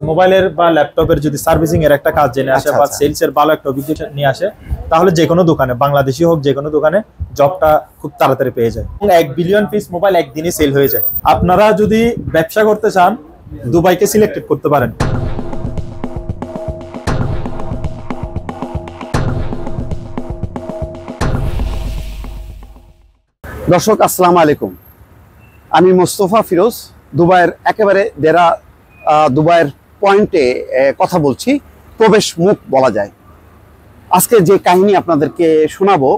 মোবাইলের বা ল্যাপটপের যদি সার্ভিসিং এর একটা কাজ জেনে আসে বা সেলস এর ভালো একটা অভিজ্ঞতা নিয়ে আসে, তাহলে যে কোনো দোকানে, বাংলাদেশি হোক যে কোনো দোকানে জবটা খুব তাড়াতাড়ি পেয়ে যায়। 1 বিলিয়ন পিস মোবাইল একদিনে সেল হয়ে যায়। আপনারা যদি ব্যবসা করতে চান, দুবাইকে সিলেক্টেড করতে পারেন। দর্শক আসসালামু আলাইকুম, আমি মোস্তফা ফিরোজ, দুবাইয়ের একেবারে দুবাইয়ের পয়েন্টে কথা বলছি, প্রবেশ মুখ বলা যায়। আজকে যে কাহিনী আপনাদেরকে শোনাবো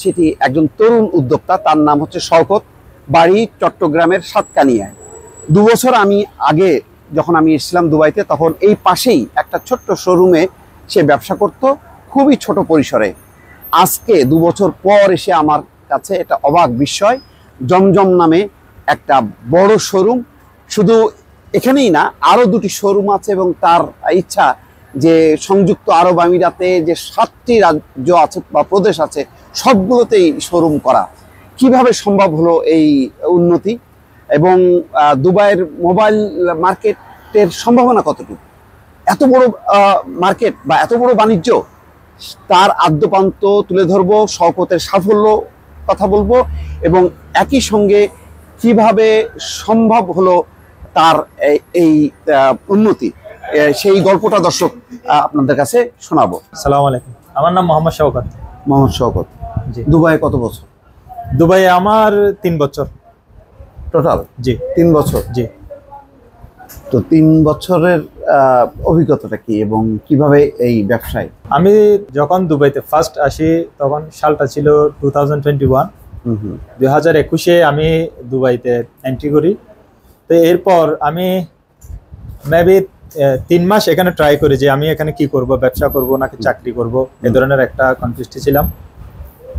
সেটি একজন তরুণ উদ্যোক্তা, তার নাম হচ্ছে শওকত, বাড়ি চট্টগ্রামের সাতকানিয়ায়। 2 বছর আগে যখন আমি এসেছিলাম দুবাইতে, তখন এই পাশেই একটা ছোট্ট শোরুমে সে ব্যবসা করত, খুবই ছোট পরিসরে। আজকে 2 বছর পর এসে আমার কাছে এটা অবাক বিস্ময়, জমজম নামে একটা বড় শোরুম। শুধু এখানেই না, আরো 2টি শোরুম আছে এবং তার ইচ্ছা যে সংযুক্ত আরব আমিরাতে যে 7টি রাজ্য আছে বা প্রদেশ আছে সবগুলোতেই শোরুম করা। কিভাবে সম্ভব হলো এই উন্নতি, এবং দুবাইয়ের মোবাইল মার্কেটের সম্ভাবনা কতটুকু, এত বড় মার্কেট বা এত বড় বাণিজ্য, তার আদ্যপান্ত তুলে ধরবো, শওকতের সাফল্য কথা বলবো, এবং একই সঙ্গে কিভাবে সম্ভব হলো তার এই উন্নতি, সেই গল্পটা দর্শক আপনাদের কাছে শোনাবো। আসসালামু আলাইকুম, আমার নাম মোহাম্মদ শওকত। মোহাম্মদ শওকত, জি। দুবাইয়ে কত বছর? দুবাইয়ে আমার 3 বছর টোটাল। জি, 3 বছর। জি। তো 3 বছরের অভিজ্ঞতাটা কি এবং কিভাবে এই ব্যবসায়? আমি যখন দুবাইতে ফার্স্ট আসি তখন সালটা ছিল 2021। 2021-এ আমি দুবাইতে এন্ট্রি করি। তো এরপর আমি মেবি 3 মাস এখানে ট্রাই করি যে আমি এখানে কি করব, ব্যবসা করব নাকি চাকরি করব, এই ধরনের একটা কনফিউজড ছিলাম।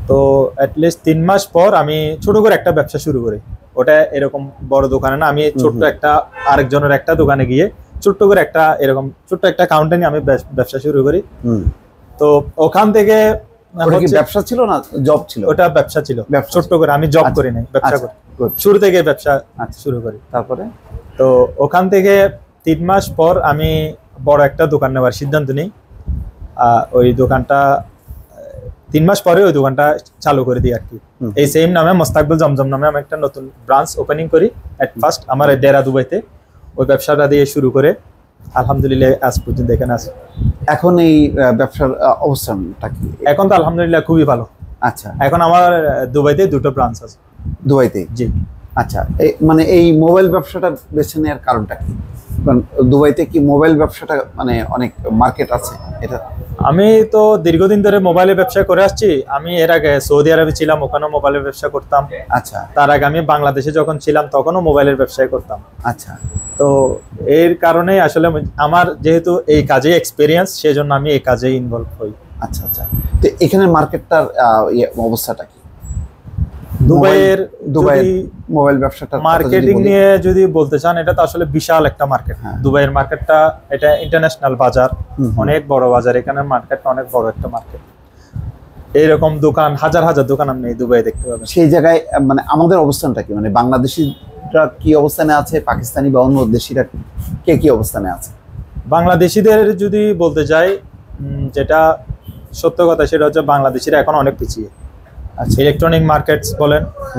তো অ্যাটলিস্ট 3 মাস পর আমি ছোট করে একটা ব্যবসা শুরু করি। ওটা এরকম বড় দোকানে না, আমি ছোট্ট একটা আরেকজনের একটা দোকানে গিয়ে ছোট্ট করে একটা এরকম ছোট্ট একটা কাউন্টার নিয়ে আমি ব্যবসা শুরু করি। তো ওখান থেকে ব্যবসা ছিল না জব ছিল? ওটা ব্যবসা ছিল, ছোট্ট করে, আমি জব করি নাই, ব্যবসা করি। শুরু থেকে ব্যবসা শুরু করি। তারপরে তো ওখান থেকে 3 মাস পর আমি বড় একটা দোকান নেওয়ার সিদ্ধান্ত নিই। ওই দোকানটা 3 মাস পরে ওই দোকানটা চালু করে দিই আর কি। এই সেম নামে মোস্তাকবিল জমজম নামে আমি একটা নতুন ব্রাঞ্চ ওপেনিং করি এট ফার্স্ট আমার ডেরা দুবাইতে। ওই ব্যবসাটা দিয়ে শুরু করে আলহামদুলিল্লাহ আজ পর্যন্ত এখানে আছি। এখন এই ব্যবসার অবস্থানটা কি? এখন তো আলহামদুলিল্লাহ খুবই ভালো। আচ্ছা, এখন আমার দুবাইতে 2টো ব্রাঞ্চ আছে। দুবাইতে? জি। আচ্ছা, মানে এই মোবাইল ব্যবসাটা বেছে নেওয়ার কারণটা কি? দুবাইতে কি মোবাইল ব্যবসাটা মানে অনেক মার্কেট আছে এটা? আমি তো দীর্ঘদিন ধরে মোবাইলের ব্যবসা করে আসছি। আমি এর আগে সৌদি আরবে ছিলাম, ওখানেও মোবাইলের ব্যবসা করতাম। আচ্ছা। তার আগে আমি বাংলাদেশে যখন ছিলাম তখনও মোবাইলের ব্যবসায় করতাম। আচ্ছা। তো এর কারণে আসলে আমার যেহেতু এই কাজে এক্সপেরিয়েন্স, সেজন্য আমি এই কাজে ইনভলভ হই। আচ্ছা আচ্ছা। তো এখানে মার্কেটটার অবস্থাটা কি? দুবাইয়ের মোবাইল ব্যবসাটা মার্কেটিং নিয়ে যদি বলতে চান, এটা তো আসলে বিশাল একটা মার্কেট। দুবাইয়ের মার্কেটটা এটা ইন্টারন্যাশনাল বাজার, অনেক বড় বাজার। এখানে মার্কেটটা অনেক বড় একটা মার্কেট। এইরকম দোকান হাজার হাজার দোকান আপনি দুবাই দেখতে পাবেন। সেই জায়গায় মানে আমাদের অবস্থানটা কি, মানে বাংলাদেশিরা কি অবস্থানে আছে, পাকিস্তানি বা অন্য দেশিরা কে কি অবস্থানে আছে? বাংলাদেশিদের যদি বলতে যাই, যেটা সত্য কথা সেটা হচ্ছে বাংলাদেশিরা এখন অনেক পিছিয়ে। ইলেকট্রনিক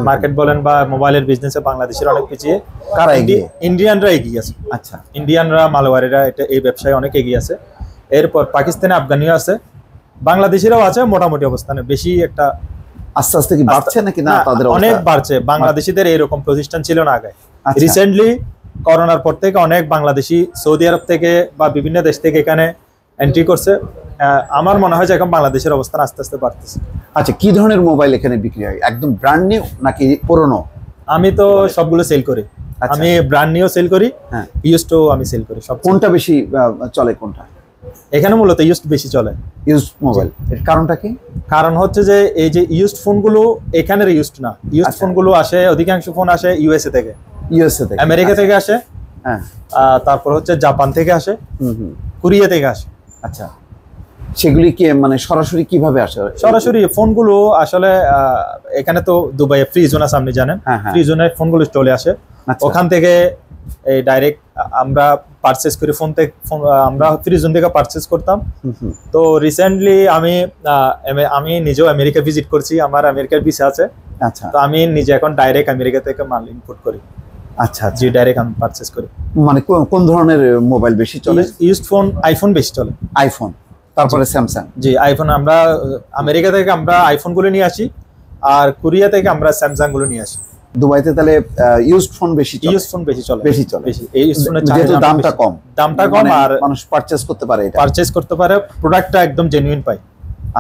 মার্কেট বলেন বা মোবাইলের বিজনেসে বাংলাদেশের অনেক পিছিয়ে। কারা এগিয়ে? ইন্ডিয়ানরা এগিয়ে আছে। আচ্ছা, ইন্ডিয়ানরা, মালওয়ারিরা এই ব্যবসায় অনেক এগিয়ে আছে। এরপর পাকিস্তানি, আফগানিও আছে, বাংলাদেশিরাও আছে মোটামুটি অবস্থানে। বেশি একটা আস্তে আস্তে কি বাড়ছে নাকি? না, তাদের অনেক বাড়ছে। বাংলাদেশিদের এরকম প্রতিষ্ঠান ছিল না আগে। রিসেন্টলি করোনার পর থেকে অনেক বাংলাদেশি সৌদি আরব থেকে বা বিভিন্ন দেশ থেকে এখানে এন্ট্রি করছে। আমার মনে হয় যে এখন বাংলাদেশের অবস্থান আস্তে আস্তে বাড়তেছে। আচ্ছা, কি ধরনের মোবাইল এখানে বিক্রি হয়? একদম ব্র্যান্ড নিউ নাকি পুরনো? আমি তো সবগুলো সেল করি। আমি ব্র্যান্ড নিউ সেল করি, ইউজডও আমি সেল করি। সব কোনটা বেশি চলে? কোনটা এখানে মূলত ইউজড বেশি চলে। Used mobile. এর কারণটা কি? কারণ হচ্ছে যে এই যে ইউজড ফোনগুলো এখানের ইউজড না। ইউজড ফোনগুলো আসে, অধিকাংশ ফোন আসে ইউএসএ থেকে, আমেরিকা থেকে আসে, তারপর হচ্ছে জাপান থেকে আসে, কোরিয়া থেকে আসে। আচ্ছা, সেগুলি কি মানে সরাসরি কিভাবে আসে? সরাসরি ফোনগুলো আসলে এখানে তো দুবাইয়ে ফ্রি জোন আছে, আপনি জানেন। ফ্রি জোনের ফোনগুলো চলে আসে, ওখান থেকে এই ডাইরেক্ট আমরা পারচেজ করি ফোন থেকে, আমরা ফ্রি জোন থেকে পারচেজ করতাম। তো রিসেন্টলি আমি নিজেও আমেরিকা ভিজিট করছি, আমার আমেরিকার ভিসা আছে। আচ্ছা, তো আমি নিজে এখন ডাইরেক্ট আমেরিকা থেকে মাল ইম্পোর্ট করি। আচ্ছা, জি, ডাইরেক্ট আমি পারচেজ করি। মানে কোন ধরনের মোবাইল বেশি চলে? ইউজড ফোন, আইফোন বেশি চলে। আইফোন, তারপরে স্যামসাং। জি, আইফোন আমরা আমেরিকা থেকে আমরা আইফোন গুলো নিয়ে আসি, আর কোরিয়া থেকে আমরা স্যামসাং গুলো নিয়ে আসি। দুবাইতে তাহলে ইউজড ফোন বেশি চলে? ইউজড ফোন বেশি চলে। এই ফোনের দামটা কম, আর মানুষ পারচেজ করতে পারে, এটা পারচেজ করতে পারে, প্রোডাক্টটা একদম জেনুইন পায়।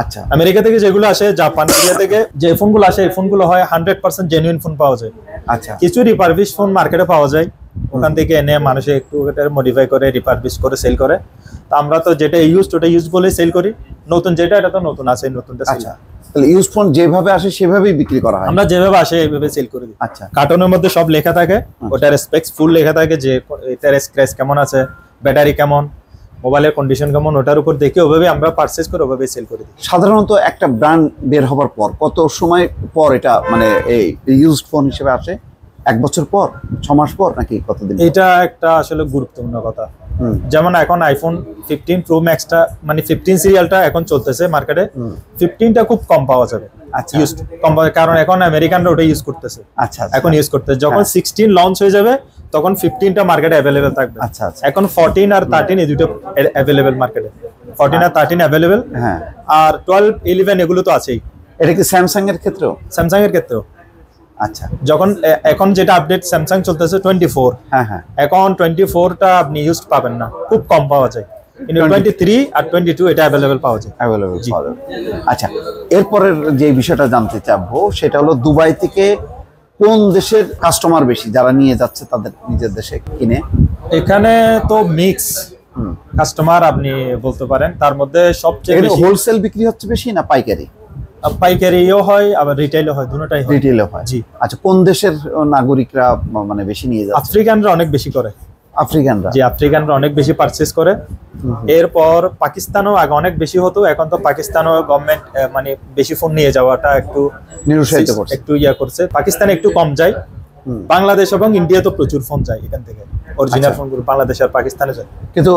আচ্ছা, আমেরিকা থেকে যেগুলো আসে, জাপান, কোরিয়া থেকে যে ফোনগুলো আসে, এই ফোনগুলো হয় 100% জেনুইন ফোন পাওয়া যায়। আচ্ছা, কিছু রিপারবিশ ফোন মার্কেটে পাওয়া যায়, ওখান থেকে এনে মানুষে একটু মডিফাই করে রিপারবিশ করে সেল করে। তো আমরা তো যেটা ইউজড ওটা ইউজ বলে সেল করি, নতুন যেটা এটা তো নতুন আছে, নতুনটা সেল। আচ্ছা, তাহলে ইউজ ফোন যেভাবে আসে সেভাবেই বিক্রি করা হয়? আমরা যেভাবে আসে এইভাবে সেল করে দিই। আচ্ছা, কার্টনের মধ্যে সব লেখা থাকে, ওটার স্পেক্স ফুল লেখা থাকে, যে এটার স্ক্র্যাচ কেমন আছে, ব্যাটারি কেমন, মোবাইলের কন্ডিশন কেমন, ওটার উপর দেখে ওভাবে আমরা পারচেজ করে ওভাবে সেল করে দিই। সাধারণত একটা ব্র্যান্ড বের হবার পর কত সময় পর এটা মানে এই ইউজড ফোন হিসেবে আসে? 1 বছর পর, 6 মাস পর, নাকি কতদিন? এটা একটা আসলে গুরুত্বপূর্ণ কথা। যেমন এখন আইফোন 15 প্রো ম্যাক্সটা মানে 15 সিরিয়ালটা এখন চলতেছে মার্কেটে, 15টা খুব কম পাওয়া যাবে। আচ্ছা, ইউজড কম পাওয়া, কারণ এখন আমেরিকানরা ওটা ইউজ করতেছে। আচ্ছা, এখন ইউজ করতেছে, যখন 16 লঞ্চ হয়ে যাবে তখন 15টা মার্কেটে অ্যাভেলেবেল থাকবে। আচ্ছা, এখন 14 আর 13 এই দুটো অ্যাভেলেবেল মার্কেটে, 14 আর 13 অ্যাভেলেবেল। হ্যাঁ, আর 12, 11 এগুলো তো আছেই। এটা কি স্যামসাং এর ক্ষেত্রেও? স্যামসাং এর ক্ষেত্রেও। আচ্ছা, যখন এখন যেটা আপডেট স্যামসাং চলতেছে 24, হ্যাঁ, হ্যাঁ, এখন 24টা আপনি ইউজড পাবেন না, খুব কম পাওয়া যায়। কিন্তু 23 আর 22 এটা অ্যাভেলেবেল পাওয়া যায়। অ্যাভেলেবল পাওয়া যাবে। আচ্ছা, এরপরের যে বিষয়টা জানতে চাবো সেটা হলো দুবাই থেকে কোন দেশের কাস্টমার বেশি, যারা নিয়ে যাচ্ছে তাদের নিজের দেশে কিনে? এখানে তো মিক্স কাস্টমার আপনি বলতে পারেন, তার মধ্যে সবচেয়ে বেশি হোলসেল বিক্রি হচ্ছে বেশি না পাইকারি? পাইকারিও হয়, আবার রিটেইলও হয়, দুটোটাই হয়। রিটেইলও হয়। জি। আচ্ছা, কোন দেশের নাগরিকরা মানে বেশি নিয়ে যাচ্ছে? আফ্রিকানরা অনেক বেশি করে। আফ্রিকানরা? জি, আফ্রিকানরা অনেক বেশি পারচেজ করে। এরপর পাকিস্তানও আগে অনেক বেশি হতো, এখন তো পাকিস্তানও গভর্নমেন্ট মানে বেশি ফোন নিয়ে যাওয়াটা একটু নিরুৎসাহিত করছে, একটু করছে। পাকিস্তানে একটু কম যায়, বাংলাদেশ এবং ইন্ডিয়া তো প্রচুর ফোন যায় এখান থেকে, অরিজিনাল ফোনগুলো বাংলাদেশ আর পাকিস্তানে যায়। কিন্তু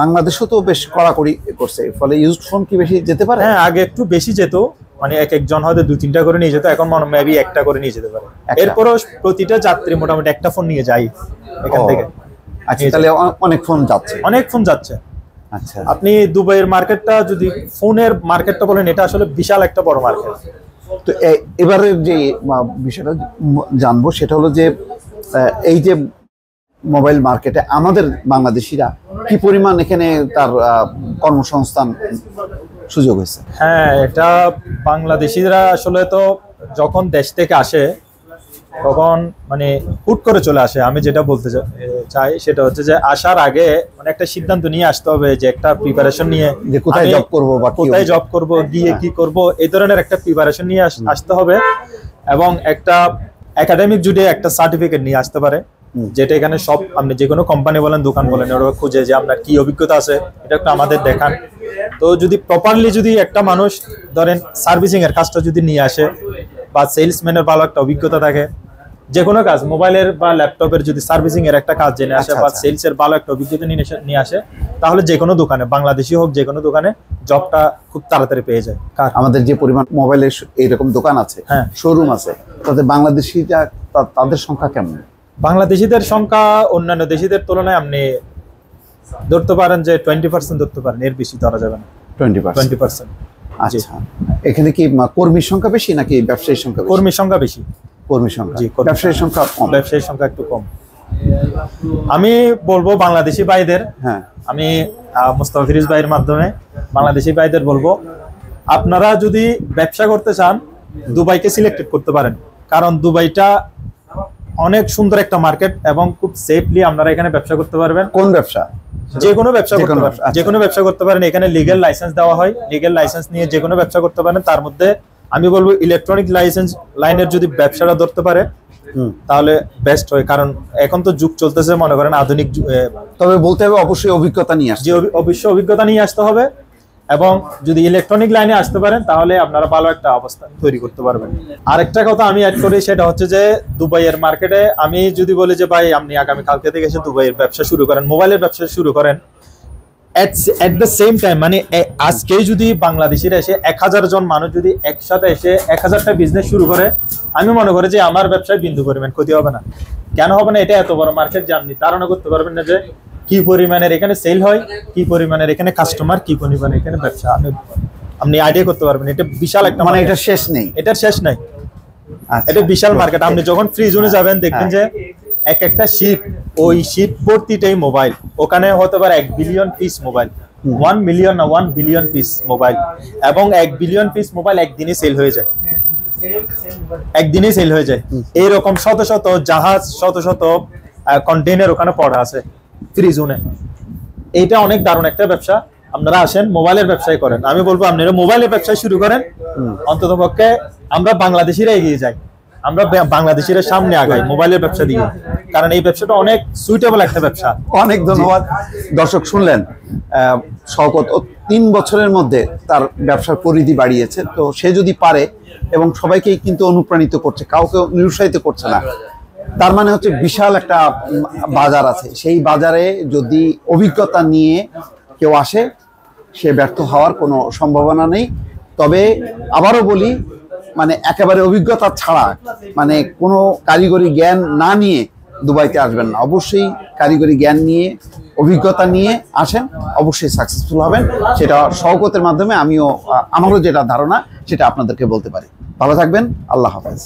বাংলাদেশও তো বেশ কড়াকড়ি করছে, ফলে ইউজড ফোন কি বেশি যেতে পারে? হ্যাঁ, আগে একটু বেশি যেত, মানে এক একজন হয়তো 2-3টা করে নিয়ে যেত, এখন মেবি একটা করে নিয়ে যেতে পারে। এরপরও প্রতিটা যাত্রী মোটামুটি একটা ফোন নিয়ে যায় এখান থেকে। আচ্ছা, তাহলে অনেক ফোন যাচ্ছে? অনেক ফোন যাচ্ছে। আচ্ছা, আপনি দুবাইয়ের মার্কেটটা যদি ফোনের মার্কেটটা বলেন, এটা আসলে বিশাল একটা বড় মার্কেট। তো এবারে যে বিষয়টা জানবো সেটা হলো যে এই যে মোবাইল মার্কেটে আমাদের বাংলাদেশিরা কি পরিমাণ এখানে তার কর্মসংস্থান সুযোগ হয়েছে? হ্যাঁ, এটা বাংলাদেশিরা আসলে তো যখন দেশ থেকে আসে তখন মানে হুট করে চলে আসে। আমি যেটা বলতে চাই সেটা হচ্ছে যে আসার আগে মানে একটা সিদ্ধান্ত নিয়ে আসতে হবে, যে একটা প্রিপারেশন নিয়ে যে কোথায় জব করব বা কোথায় জব করব, গিয়ে কি করব, এই ধরনের একটা প্রিপারেশন নিয়ে আসতে হবে। এবং একটা একাডেমিক জুড়ে একটা সার্টিফিকেট নিয়ে আসতে পারে, যেটা এখানে সব আপনি যে কোনো কোম্পানি বলেন, দোকান বলেন, ওরা খুঁজে যে আপনার কি অভিজ্ঞতা আছে, এটা একটু আমাদের দেখান। তো যদি প্রপারলি যদি একটা মানুষ ধরেন সার্ভিসিং এর কাজটা যদি নিয়ে আসে, বা সেলসম্যানের ভালো একটা অভিজ্ঞতা থাকে, যে কোনো কাজ মোবাইলের বা ল্যাপটপের যদি সার্ভিসিং এর একটা কাজ জেনে আসে, বা সেলস এর ভালো একটা অভিজ্ঞতা নিয়ে আসে, তাহলে যে কোনো দোকানে, বাংলাদেশি হোক যে কোনো দোকানে, জবটা খুব তাড়াতাড়ি পেয়ে যায়। আমাদের যে পরিমাণ মোবাইলের এইরকম দোকান আছে, হ্যাঁ, শোরুম আছে, তাতে বাংলাদেশিরা তাদের সংখ্যা কেমন? বাংলাদেশিদের সংখ্যা অন্যান্য দেশিদের তুলনায় আপনি ধরতে পারেন যে 20% ধরতে পারেন, এর বেশি ধরা যাবে না। 20%। আচ্ছা, এখানে কি কর্মীর সংখ্যা বেশি নাকি ব্যবসায়ীর সংখ্যা? কর্মীর সংখ্যা বেশি। কর্মীর সংখ্যা? ব্যবসায়ীর সংখ্যা কম। ব্যবসায়ীর সংখ্যা একটু কম। আমি বলবো বাংলাদেশি ভাইদের, হ্যাঁ, আমি মুস্তাফা ফিরোজ ভাইয়ের মাধ্যমে বাংলাদেশি ভাইদের বলবো, আপনারা যদি ব্যবসা করতে চান দুবাইকে সিলেক্টেড করতে পারেন, কারণ দুবাইটা অনেক সুন্দর একটা মার্কেট এবং খুব সেফলি আপনারা এখানে ব্যবসা করতে পারবেন। কোন ব্যবসা? যে কোনো ব্যবসা করতে পারেন, যে কোনো ব্যবসা করতে পারেন। এখানে লিগ্যাল লাইসেন্স দেওয়া হয়, লিগ্যাল লাইসেন্স নিয়ে যে কোনো ব্যবসা করতে পারেন। তার মধ্যে আমি বলবো ইলেকট্রনিক লাইসেন্স লাইনের যদি ব্যবসাটা ধরতে পারে তাহলে বেস্ট হয়, কারণ এখন তো যুগ চলতেছে মনে করেন আধুনিক। তবে বলতে হবে অবশ্যই অভিজ্ঞতা নিয়ে আসতে, যে অবশ্যই অভিজ্ঞতা নিয়ে আসতে হবে। এবং যদি ইলেকট্রনিক লাইনে আসতে পারেন তাহলে আপনারা ভালো একটা অবস্থা তৈরি করতে পারবেন। আরেকটা কথা আমি অ্যাড করি, সেটা হচ্ছে যে দুবাইয়ের মার্কেটে আমি যদি বলি যে ভাই আপনি আগামী কালকে থেকে এসে দুবাইয়ের ব্যবসা শুরু করেন, মোবাইলের ব্যবসা শুরু করেন, এট দ্য সেম টাইম মানে আজকে যদি বাংলাদেশিরা এসে 1000 জন মানুষ যদি একসাথে এসে 1000টা বিজনেস শুরু করে, আমি মনে করি যে আমার ব্যবসায় বিন্দু পরিমাণ ক্ষতি হবে না। কেন হবে না? এটা এত বড় মার্কেট যে আপনি ধারণা করতে পারবেন না যে কি পরিমাণের এখানে সেল হয়, কি পরিমাণের এখানে কাস্টমার, কি পরিমাণের এখানে ব্যবসা, আপনি আইডিয়া করতে পারবেন। এটা বিশাল একটা মানে এটা শেষ নেই, এটার শেষ নাই। আচ্ছা। এটা বিশাল মার্কেট। আপনি যখন ফ্রি জোনে যাবেন দেখবেন যে এক একটা শিপ, ওই শিপ ভর্তিটাই মোবাইল। ওখানে হতে পারে 1 বিলিয়ন পিস মোবাইল, 1 মিলিয়ন না 1 বিলিয়ন পিস মোবাইল, এবং 1 বিলিয়ন পিস মোবাইল একদিনে সেল হয়ে যায়, একদিনে সেল হয়ে যায়। এইরকম শত শত জাহাজ, শত শত কন্টেইনার ওখানে পড়া আছে ফ্রি জোনে। এইটা অনেক দারুণ একটা ব্যবসা। আপনারা আসেন মোবাইলের ব্যবসায় করেন। আমি বলবো আপনারা মোবাইলের ব্যবসা শুরু করেন, অন্তত পক্ষে আমরা বাংলাদেশিরা এগিয়ে যাই, আমরা বাংলাদেশিরা সামনে আগাই মোবাইলের ব্যবসা দিয়ে, কারণ এই ব্যবসাটা অনেক সুইটেবল একটা ব্যবসা। অনেক ধন্যবাদ। দর্শক শুনলেন, শওকত 3 বছরের মধ্যে তার ব্যবসার পরিধি বাড়িয়েছে। তো সে যদি পারে, এবং সবাইকেই কিন্তু অনুপ্রাণিত করছে, কাউকে নিরুৎসাহিত করছে না, তার মানে হচ্ছে বিশাল একটা বাজার আছে। সেই বাজারে যদি অভিজ্ঞতা নিয়ে কেউ আসে, সে ব্যর্থ হওয়ার কোনো সম্ভাবনা নেই। তবে আবারও বলি, মানে একেবারে অভিজ্ঞতা ছাড়া, মানে কোনো কারিগরি জ্ঞান না নিয়ে দুবাইতে আসবেন না। অবশ্যই কারিগরি জ্ঞান নিয়ে, অভিজ্ঞতা নিয়ে আসেন, অবশ্যই সাকসেসফুল হবেন। সেটা শওকতের মাধ্যমে আমারও যেটা ধারণা সেটা আপনাদেরকে বলতে পারি। ভালো থাকবেন, আল্লাহ হাফেজ।